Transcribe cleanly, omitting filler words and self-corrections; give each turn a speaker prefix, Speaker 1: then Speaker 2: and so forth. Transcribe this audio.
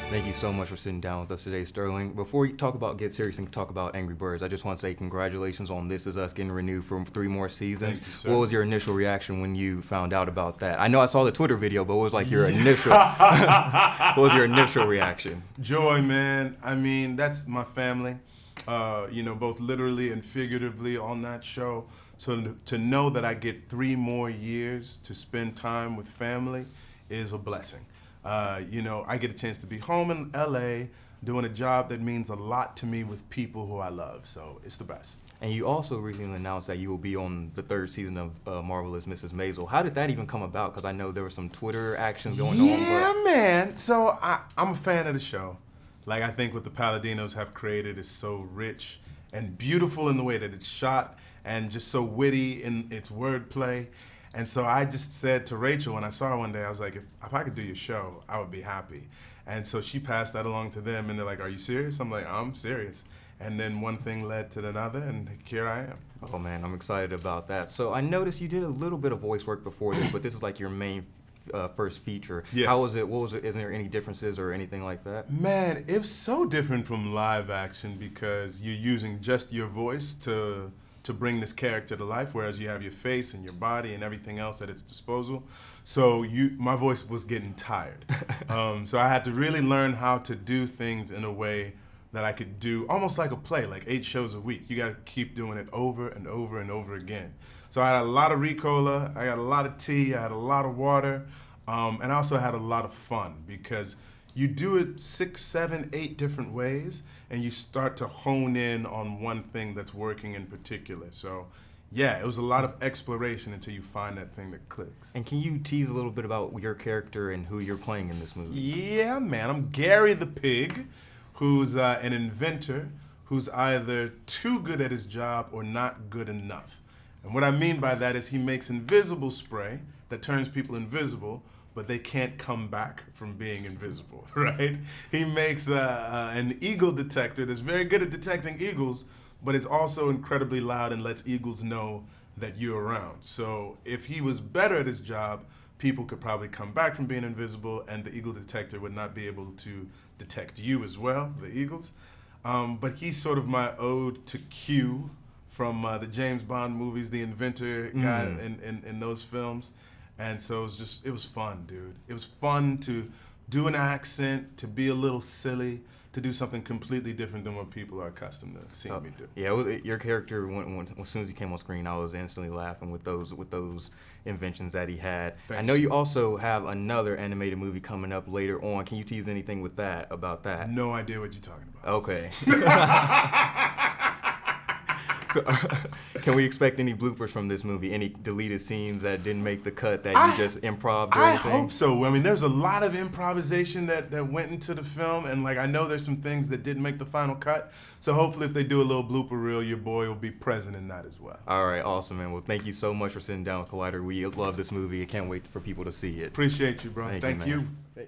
Speaker 1: Thank you so much for sitting down with us today, Sterling. Before we talk about Get Serious and talk about Angry Birds, I just want to say congratulations on This Is Us getting renewed for 3 more seasons.
Speaker 2: Thank you, sir.
Speaker 1: What was your initial reaction when you found out about that? I know I saw the Twitter video, but what was like your initial what was your initial reaction?
Speaker 2: Joy, man. I mean, that's my family, both literally and figuratively on that show. So to know that I get 3 more years to spend time with family is a blessing. I get a chance to be home in LA doing a job that means a lot to me with people who I love. So it's the best.
Speaker 1: And you also recently announced that you will be on the 3rd season of Marvelous Mrs. Maisel. How did that even come about? Because I know there were some Twitter actions going on.
Speaker 2: Yeah, man. So I'm a fan of the show. Like, I think what the Paladinos have created is so rich and beautiful in the way that it's shot and just so witty in its wordplay. And so I just said to Rachel when I saw her one day, I was like, if I could do your show, I would be happy. And so she passed that along to them, and they're like, are you serious? I'm like, I'm serious. And then one thing led to another, and here I am.
Speaker 1: Oh man, I'm excited about that. So I noticed you did a little bit of voice work before this, but this is like your main first feature.
Speaker 2: Yes.
Speaker 1: How was it? What was it? Is there any differences or anything like that?
Speaker 2: Man, it's so different from live action because you're using just your voice to bring this character to life, whereas you have your face and your body and everything else at its disposal. So my voice was getting tired. So I had to really learn how to do things in a way that I could do almost like a play, like 8 shows a week. You got to keep doing it over and over and over again. So I had a lot of Ricola, I had a lot of tea, I had a lot of water, and I also had a lot of fun because you do it 6, 7, 8 different ways, and you start to hone in on one thing that's working in particular. So yeah, it was a lot of exploration until you find that thing that clicks.
Speaker 1: And can you tease a little bit about your character and who you're playing in this movie?
Speaker 2: Yeah, man, I'm Garry the Pig, who's an inventor who's either too good at his job or not good enough. And what I mean by that is he makes invisible spray that turns people invisible, but they can't come back from being invisible, right? He makes an eagle detector that's very good at detecting eagles, but it's also incredibly loud and lets eagles know that you're around. So if he was better at his job, people could probably come back from being invisible, and the eagle detector would not be able to detect you as well, the eagles. But he's sort of my ode to Q from the James Bond movies, the inventor guy in those films. And so it was fun, dude. It was fun to do an accent, to be a little silly, to do something completely different than what people are accustomed to seeing me do.
Speaker 1: Yeah, your character, as soon as he came on screen, I was instantly laughing with those inventions that he had.
Speaker 2: Thanks.
Speaker 1: I know you also have another animated movie coming up later on. Can you tease anything about that?
Speaker 2: No idea what you're talking about.
Speaker 1: Okay. So, can we expect any bloopers from this movie? Any deleted scenes that didn't make the cut that you just improv or anything?
Speaker 2: I hope so. I mean, there's a lot of improvisation that went into the film, and like I know there's some things that didn't make the final cut. So hopefully if they do a little blooper reel, your boy will be present in that as well.
Speaker 1: All right, awesome, man. Well, thank you so much for sitting down with Collider. We love this movie. I can't wait for people to see it.
Speaker 2: Appreciate you, bro. Thank you.
Speaker 1: Man.